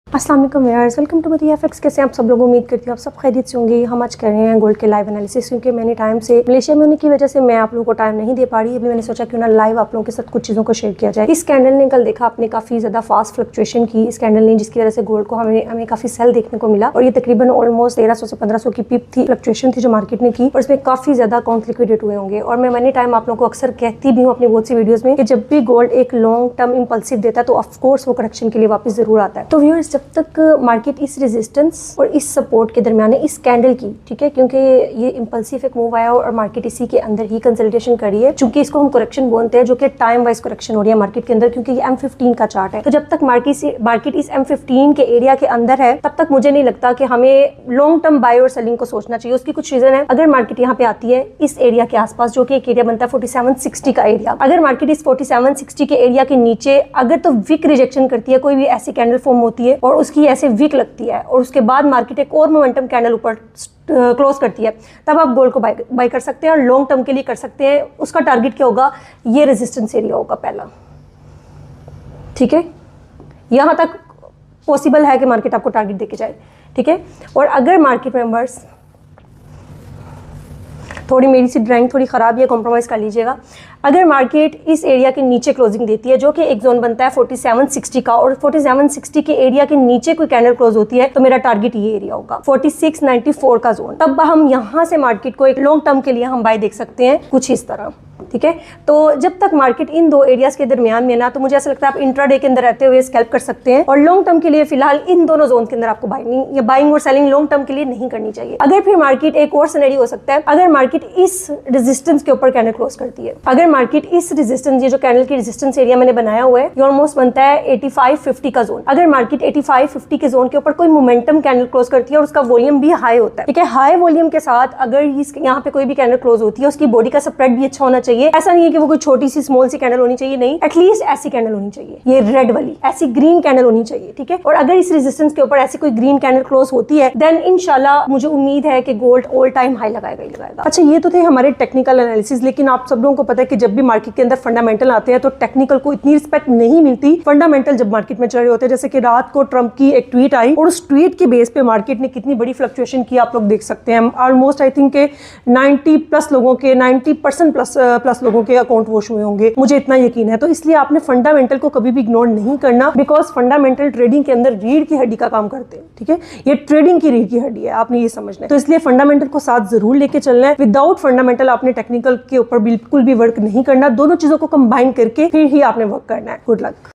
अस्सलाम वालेकुम viewers, welcome to मदिया एफएक्स। कैसे आप सब लोग, उम्मीद करती हूँ आप सब खैरियत से होंगे। हम आज कर रहे हैं गोल्ड के लाइव एनालिसिस, क्योंकि मैंने टाइम से मलेशिया में होने की वजह से मैं आप लोगों को टाइम नहीं दे पा रही। अभी मैंने सोचा क्यों ना लाइव आप लोगों के साथ कुछ चीज़ों को शेयर किया जाए। इस कैंडल ने कल देखा आपने काफ़ी ज़्यादा फास्ट फ्लक्चुएशन की इस कैंडल ने, जिसकी वजह से गोल्ड को हमें काफ़ी सेल देखने को मिला। और ये तकरीबन ऑलमोस्ट 1300 से 1500 की पिप थी, फ्लक्चुएशन थी जो मार्केट ने की, और इसमें काफ़ी ज़्यादा अकाउंट लिक्विडेट हुए होंगे। और मैं मैंने टाइम आप लोगों को अक्सर कहती भी हूँ अपनी बहुत सी वीडियोज़ में कि जब भी गोल्ड एक लॉन्ग टर्म इंपल्सिव देता है तो ऑफकोर्स वो करेक्शन के लिए वापस ज़रूर आता है। तो व्यूअर्स, जब तक मार्केट इस रेजिस्टेंस और इस सपोर्ट के दरमियान है, इस कैंडल की, ठीक है, क्योंकि ये इंपल्सिव एक मूव आया और मार्केट इसी के अंदर ही कंसोलिडेशन करी है, चूंकि इसको हम करेक्शन बोलते हैं, जो कि टाइम वाइज करेक्शन हो रही है मार्केट के अंदर, क्योंकि ये M15 का चार्ट है। तो जब तक मार्केट इस M15 के एरिया के अंदर है, तब तक मुझे नहीं लगता कि हमें लॉन्ग टर्म बाय और सेलिंग को सोचना चाहिए। उसकी कुछ रीजन है। अगर मार्केट यहाँ पे आती है इस एरिया के आसपास, जो कि एक एरिया बनता है 4760 का एरिया, अगर मार्केट इस 4760 के एरिया के नीचे अगर तो वीक रिजेक्शन करती है, कोई भी ऐसी कैंडल फॉर्म होती है और उसकी ऐसे वीक लगती है, और उसके बाद मार्केट एक और मोमेंटम कैंडल ऊपर क्लोज करती है, तब आप गोल्ड को बाय कर सकते हैं और लॉन्ग टर्म के लिए कर सकते हैं। उसका टारगेट क्या होगा? ये रेजिस्टेंस एरिया होगा पहला, ठीक है। यहां तक पॉसिबल है कि मार्केट आपको टारगेट देके जाए, ठीक है। और अगर मार्केट मेंबर्स, थोड़ी मेरी सी ड्राइंग थोड़ी ख़राब है, कॉम्प्रोमाइज़ कर लीजिएगा। अगर मार्केट इस एरिया के नीचे क्लोजिंग देती है, जो कि एक जोन बनता है 4760 का, और 4760 के एरिया के नीचे कोई कैंडल क्लोज होती है, तो मेरा टारगेट ये एरिया होगा 4694 का जोन। तब हम यहाँ से मार्केट को एक लॉन्ग टर्म के लिए हम बाय देख सकते हैं कुछ इस तरह, ठीक है। तो जब तक मार्केट इन दो एरियाज के दरमियान में ना, तो मुझे ऐसा लगता है आप इंट्राडे के अंदर रहते हुए स्कैल्प कर सकते हैं, और लॉन्ग टर्म के लिए फिलहाल इन दोनों जोन के अंदर आपको बाइंग और सेलिंग लॉन्ग टर्म के लिए नहीं करनी चाहिए। अगर फिर मार्केट, एक और सिनेरियो हो सकता है, अगर मार्केट इस रेजिस्टेंस के ऊपर कैंडल क्लोज करती है, अगर मार्केट इस रेजिस्टेंस, ये जो कैंडल की रेजिस्टेंस एरिया मैंने बनाया हुआ है, ये ऑलमोस्ट बनता है 8550 का जोन। अगर मार्केट 8550 के जोन के ऊपर कोई मोमेंटम कैंडल क्लोज करती है और उसका वॉल्यूम भी हाई होता है, ठीक है, हाई वॉल्यूम के साथ अगर यहाँ पे कोई भी कैंडल क्लोज होती है, उसकी बॉडी का स्प्रेड भी अच्छा होना चाहिए। ऐसा नहीं है कि वो कोई छोटी सी स्मॉल सी कैंडल होनी चाहिए, नहीं, एटलीस्ट ऐसी कैंडल होनी चाहिए, ये रेड वाली ऐसी ग्रीन कैंडल होनी चाहिए, ठीक है। और अगर इस रेजिस्टेंस के ऊपर ऐसी कोई ग्रीन कैंडल क्लोज होती है, देन इंशाल्लाह मुझे उम्मीद है कि गोल्ड ऑल टाइम हाई लगाएगा ही लगाएगा। अच्छा, ये तो थे हमारे टेक्निकल एनालिसिस, लेकिन आप सब लोगों को पता है कि जब भी मार्केट के अंदर फंडामेंटल आते हैं तो टेक्निकल को इतनी रिस्पेक्ट नहीं मिलती। फंडामेंटल जब मार्केट में चल रहे होते हैं, जैसे कि रात को ट्रंप की एक ट्वीट आई और उस ट्वीट के बेस पे मार्केट ने कितनी बड़ी फ्लक्चुएशन की आप लोग देख सकते हैं। ऑलमोस्ट आई थिंक 90+ लोगों के, 90% प्लस लोगों के अकाउंट वॉश हुए होंगे, मुझे इतना यकीन है। तो इसलिए आपने फंडामेंटल को कभी भी इग्नोर नहीं करना, बिकॉज फंडामेंटल ट्रेडिंग के अंदर रीढ़ की हड्डी का काम करते हैं, ठीक है। ये ट्रेडिंग की रीढ़ की हड्डी है, आपने ये समझना है। तो इसलिए फंडामेंटल को साथ जरूर लेके चलना है। विदाउट फंडामेंटल आपने टेक्निकल के ऊपर बिल्कुल भी वर्क नहीं करना। दोनों चीजों को कंबाइन करके फिर ही आपने वर्क करना है। Good luck.